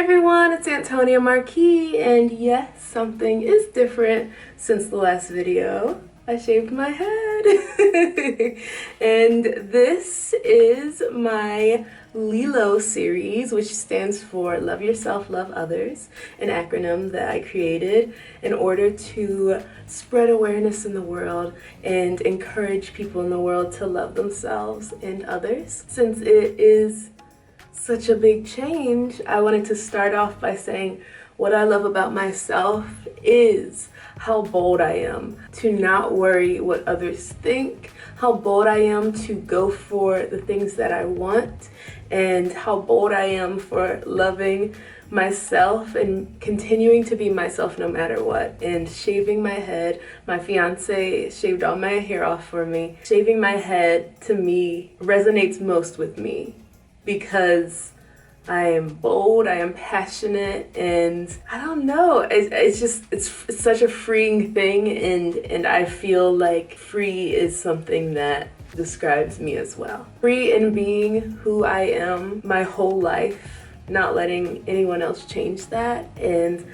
everyone, it's Antonia Marquis, and yes, something is different since the last video. I shaved my head. And this is my LYLO series, which stands for Love Yourself, Love Others, an acronym that I created in order to spread awareness in the world and encourage people in the world to love themselves and others. Since it is such a big change, I wanted to start off by saying what I love about myself is how bold I am to not worry what others think, how bold I am to go for the things that I want, and how bold I am for loving myself and continuing to be myself no matter what. And shaving my head, my fiance shaved all my hair off for me. Shaving my head to me resonates most with me, because I am bold, I am passionate, and I don't know, it's such a freeing thing, and I feel like free is something that describes me as well. Free in being who I am my whole life, not letting anyone else change that. And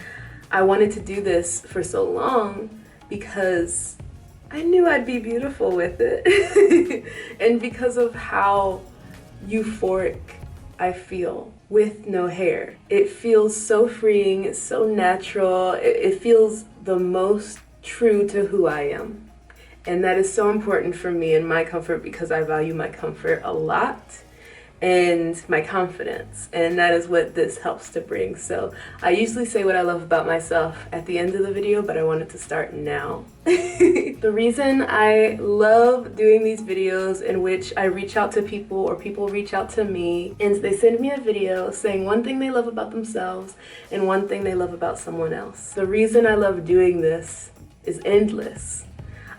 I wanted to do this for so long because I knew I'd be beautiful with it. And because of how euphoric I feel with no hair. It feels so freeing, it's so natural, it feels the most true to who I am. And that is so important for me and my comfort, because I value my comfort a lot and my confidence, and that is what this helps to bring. So I usually say what I love about myself at the end of the video, but I wanted to start now. The reason I love doing these videos in which I reach out to people or people reach out to me and they send me a video saying one thing they love about themselves and one thing they love about someone else. The reason I love doing this is endless.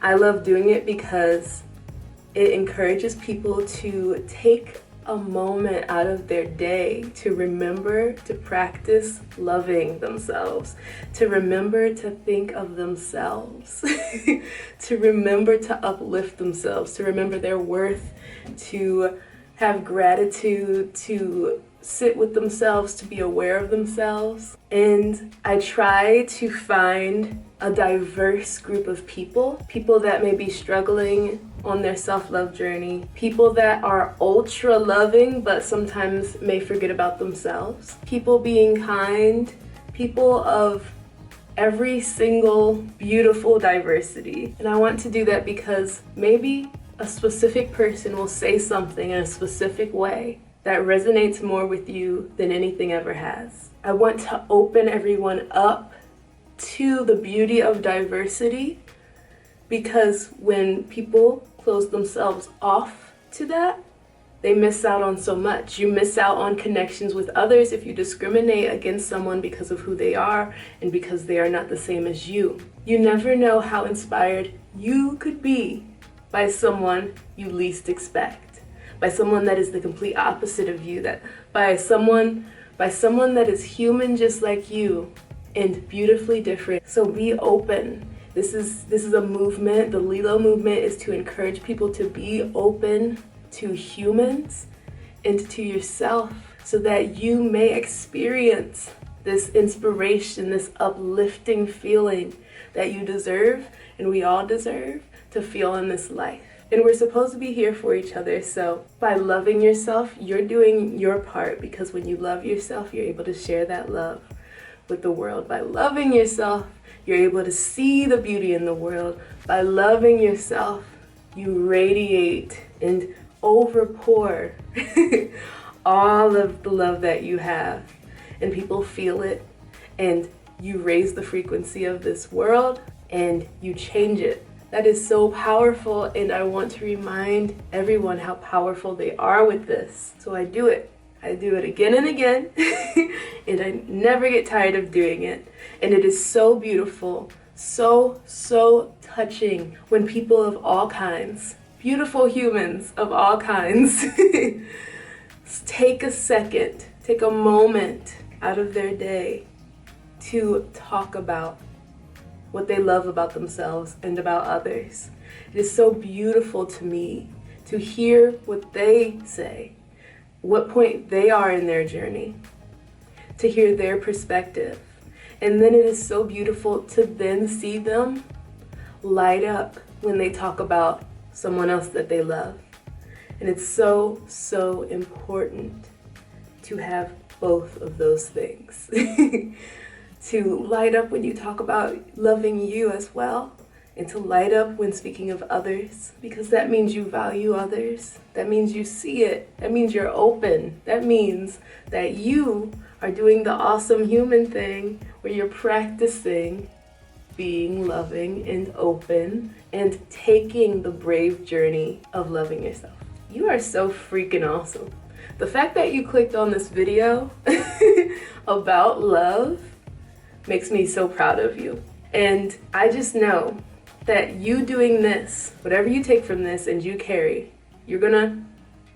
I love doing it because it encourages people to take a moment out of their day to remember to practice loving themselves, to remember to think of themselves, to remember to uplift themselves, to remember their worth, to have gratitude, to sit with themselves, to be aware of themselves. And I try to find a diverse group of people that may be struggling on their self-love journey, people that are ultra loving but sometimes may forget about themselves, people being kind, people of every single beautiful diversity. And I want to do that because maybe a specific person will say something in a specific way that resonates more with you than anything ever has. I want to open everyone up to the beauty of diversity, because when people close themselves off to that, they miss out on so much. You miss out on connections with others if you discriminate against someone because of who they are and because they are not the same as you. You never know how inspired you could be by someone you least expect, by someone that is the complete opposite of you, that by someone that is human just like you and beautifully different. So be open. This is a movement. The LYLO movement is to encourage people to be open to humans and to yourself, so that you may experience this inspiration, this uplifting feeling that you deserve and we all deserve to feel in this life. And we're supposed to be here for each other. So by loving yourself, you're doing your part, because when you love yourself, you're able to share that love with the world. By loving yourself, you're able to see the beauty in the world. By loving yourself, you radiate and overpour all of the love that you have, and people feel it, and you raise the frequency of this world and you change it. That is so powerful, and I want to remind everyone how powerful they are with this. So I do it. I do it again and again, and I never get tired of doing it. And it is so beautiful, so touching when people of all kinds, beautiful humans of all kinds, take a second, take a moment out of their day to talk about what they love about themselves and about others. It is so beautiful to me to hear what they say, what point they are in their journey, to hear their perspective. And then it is so beautiful to then see them light up when they talk about someone else that they love. And it's so, so important to have both of those things. To light up when you talk about loving you as well, and to light up when speaking of others, because that means you value others. That means you see it. That means you're open. That means that you are doing the awesome human thing where you're practicing being loving and open and taking the brave journey of loving yourself. You are so freaking awesome. The fact that you clicked on this video about love makes me so proud of you. And I just know that you doing this, whatever you take from this and you carry, you're gonna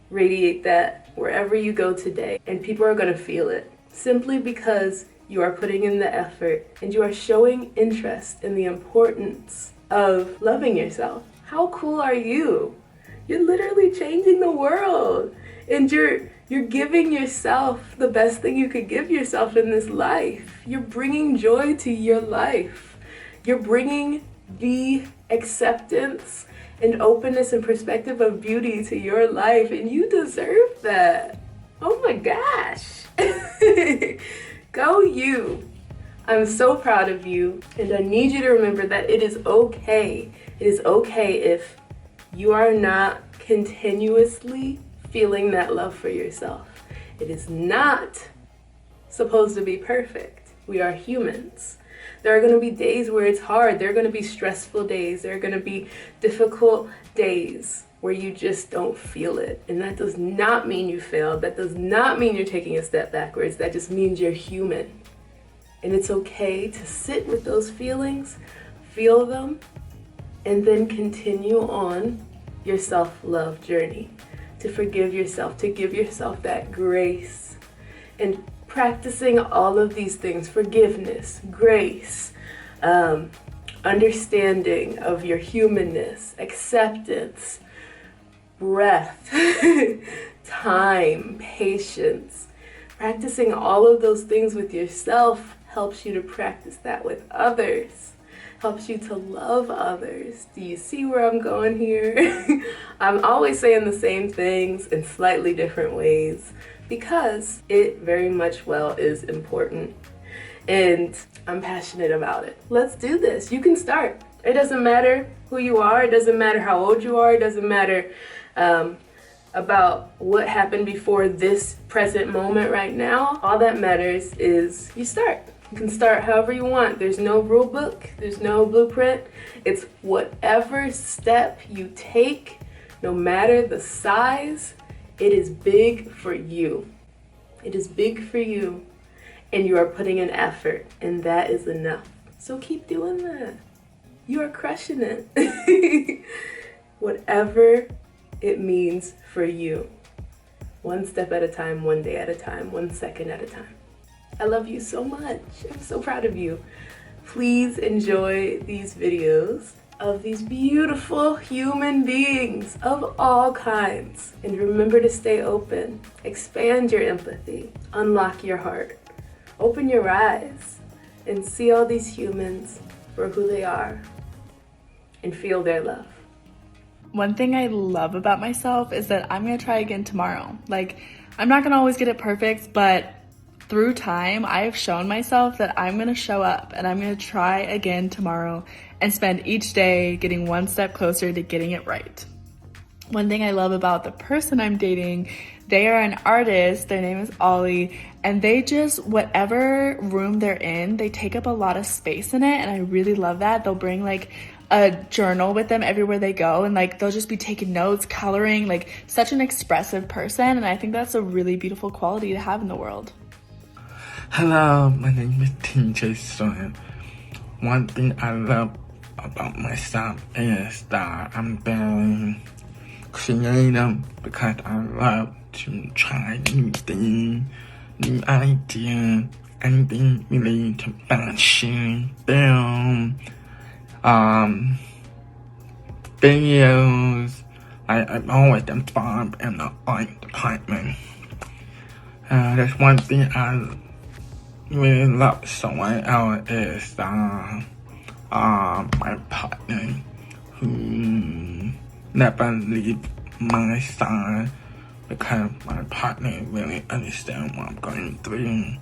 radiate that wherever you go today, and people are gonna feel it simply because you are putting in the effort and you are showing interest in the importance of loving yourself. How cool are you? You're literally changing the world, and you're giving yourself the best thing you could give yourself in this life. You're bringing joy to your life. You're bringing the acceptance and openness and perspective of beauty to your life, and you deserve that. Oh my gosh. Go you. I'm so proud of you, and I need you to remember that it is okay. It is okay if you are not continuously feeling that love for yourself. It is not supposed to be perfect. We are humans. There are going to be days where it's hard. There are going to be stressful days. There are going to be difficult days where you just don't feel it. And that does not mean you failed. That does not mean you're taking a step backwards. That just means you're human. And it's okay to sit with those feelings, feel them, and then continue on your self-love journey. To forgive yourself, to give yourself that grace. And practicing all of these things, forgiveness, grace, understanding of your humanness, acceptance, breath, time, patience. Practicing all of those things with yourself helps you to practice that with others. Helps you to love others. Do you see where I'm going here? I'm always saying the same things in slightly different ways because it very much well is important, and I'm passionate about it. Let's do this. You can start. It doesn't matter who you are. It doesn't matter how old you are. It doesn't matter about what happened before this present moment right now. All that matters is you start. You can start however you want. There's no rule book. There's no blueprint. It's whatever step you take, no matter the size, it is big for you. It is big for you, and you are putting in effort, and that is enough. So keep doing that. You are crushing it. Whatever it means for you. One step at a time, one day at a time, 1 second at a time. I love you so much. I'm so proud of you. Please enjoy these videos of these beautiful human beings of all kinds. And remember to stay open. Expand your empathy. Unlock your heart. Open your eyes and see all these humans for who they are and feel their love. One thing I love about myself is that I'm gonna try again tomorrow. Like, I'm not gonna always get it perfect, but through time, I have shown myself that I'm gonna show up and I'm gonna try again tomorrow and spend each day getting one step closer to getting it right. One thing I love about the person I'm dating, they are an artist, their name is Ollie, and they just, whatever room they're in, they take up a lot of space in it, and I really love that. They'll bring like a journal with them everywhere they go, and like they'll just be taking notes, coloring, like such an expressive person, and I think that's a really beautiful quality to have in the world. Hello, my name is TJ Son. One thing I love about myself is that I'm very creative because I love to try new things, new ideas, anything related to fashion, film, videos. I'm always involved in the art department. That's one thing I really love someone else is my partner who never leave my side because my partner really understands what I'm going through.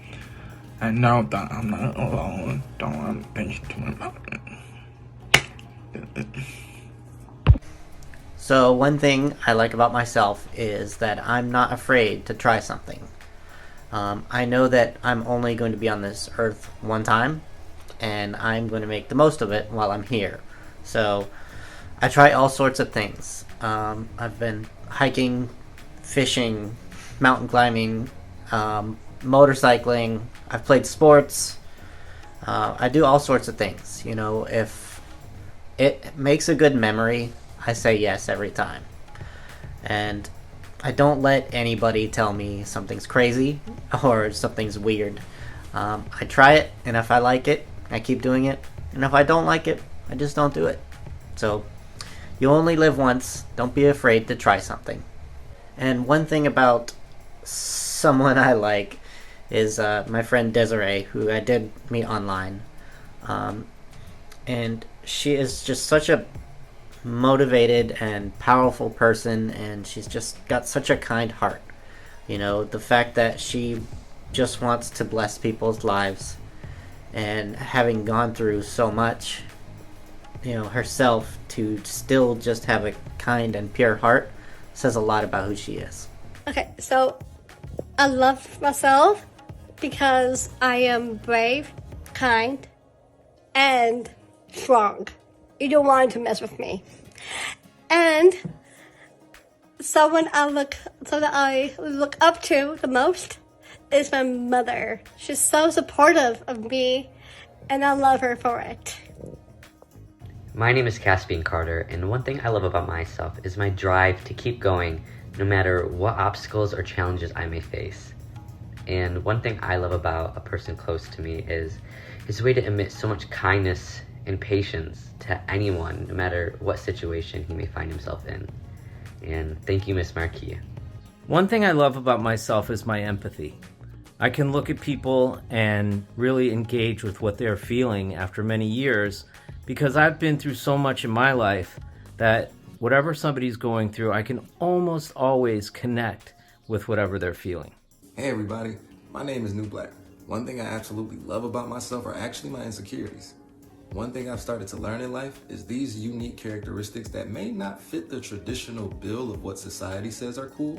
I know that I'm not alone. Don't want things to about it. So one thing I like about myself is that I'm not afraid to try something. I know that I'm only going to be on this earth one time, and I'm going to make the most of it while I'm here. So I try all sorts of things. I've been hiking, fishing, mountain climbing, motorcycling. I've played sports. I do all sorts of things. You know, if it makes a good memory, I say yes every time. And I don't let anybody tell me something's crazy or something's weird. I try it, and if I like it, I keep doing it. And if I don't like it, I just don't do it. So, you only live once. Don't be afraid to try something. And one thing about someone I like is my friend Desiree, who I did meet online. And she is just such a motivated and powerful person, and she's just got such a kind heart. You know, the fact that she just wants to bless people's lives, and having gone through so much, you know, herself, to still just have a kind and pure heart says a lot about who she is. Okay, so I love myself because I am brave, kind, and strong. You don't want to mess with me. And someone I look up to the most is my mother. She's so supportive of me, and I love her for it. My name is Caspian Carter, and one thing I love about myself is my drive to keep going no matter what obstacles or challenges I may face. And one thing I love about a person close to me is his way to emit so much kindness and patience to anyone, no matter what situation he may find himself in. And thank you, Miss Marquis. One thing I love about myself is my empathy. I can look at people and really engage with what they're feeling after many years, because I've been through so much in my life that whatever somebody's going through, I can almost always connect with whatever they're feeling. Hey everybody, my name is New Black. One thing I absolutely love about myself are actually my insecurities. One thing I've started to learn in life is these unique characteristics that may not fit the traditional bill of what society says are cool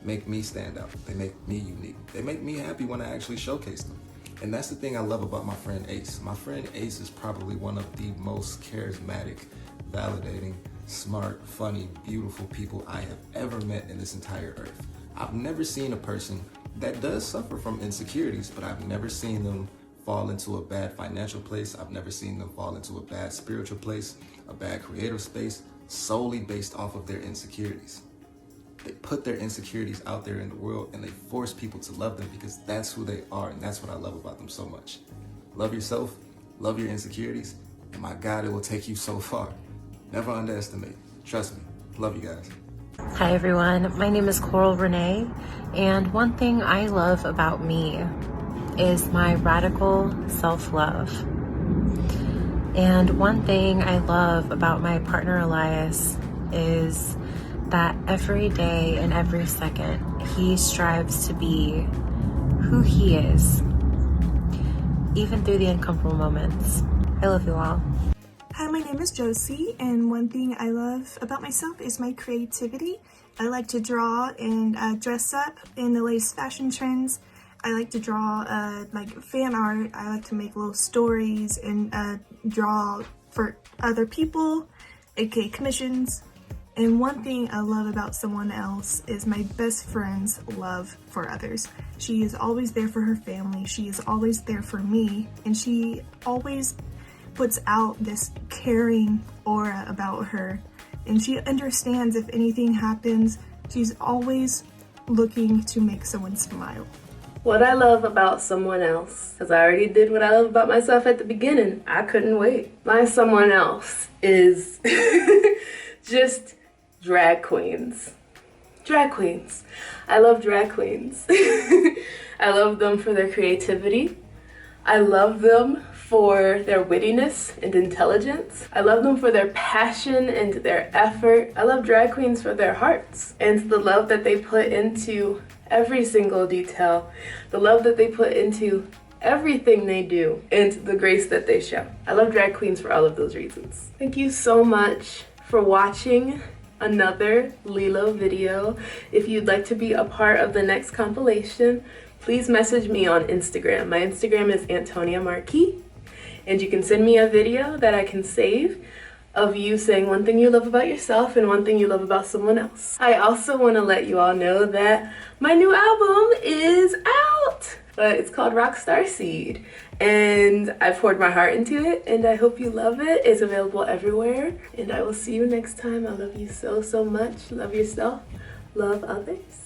make me stand out. They make me unique. They make me happy when I actually showcase them. And that's the thing I love about my friend Ace. My friend Ace is probably one of the most charismatic, validating, smart, funny, beautiful people I have ever met in this entire earth. I've never seen a person that does suffer from insecurities, but I've never seen them fall into a bad financial place. I've never seen them fall into a bad spiritual place, a bad creative space, solely based off of their insecurities. They put their insecurities out there in the world, and they force people to love them because that's who they are, and that's what I love about them so much. Love yourself, love your insecurities, and my God, it will take you so far. Never underestimate. Trust me. Love you guys. Hi everyone, my name is Coral Renee, and one thing I love about me is my radical self-love. And one thing I love about my partner Elias is that every day and every second he strives to be who he is, even through the uncomfortable moments. I love you all. Hi, my name is Josie, and one thing I love about myself is my creativity. I like to draw and dress up in the latest fashion trends. I like to draw like fan art. I like to make little stories and draw for other people, aka commissions. And one thing I love about someone else is my best friend's love for others. She is always there for her family. She is always there for me, and she always puts out this caring aura about her, and she understands if anything happens. She's always looking to make someone smile. What I love about someone else, because I already did what I love about myself at the beginning. I couldn't wait. My someone else is just drag queens. Drag queens. I love drag queens. I love them for their creativity. I love them for their wittiness and intelligence. I love them for their passion and their effort. I love drag queens for their hearts and the love that they put into every single detail, the love that they put into everything they do, and the grace that they show. I love drag queens for all of those reasons. Thank you so much for watching another LYLO video. If you'd like to be a part of the next compilation, please message me on Instagram. My Instagram is Antonia Marquis, and you can send me a video that I can save of you saying one thing you love about yourself and one thing you love about someone else. I also want to let you all know that my new album is out. It's called Rockstar Seed, and I've poured my heart into it, and I hope you love it. It's available everywhere, and I will see you next time. I love you so, so much. Love yourself. Love others.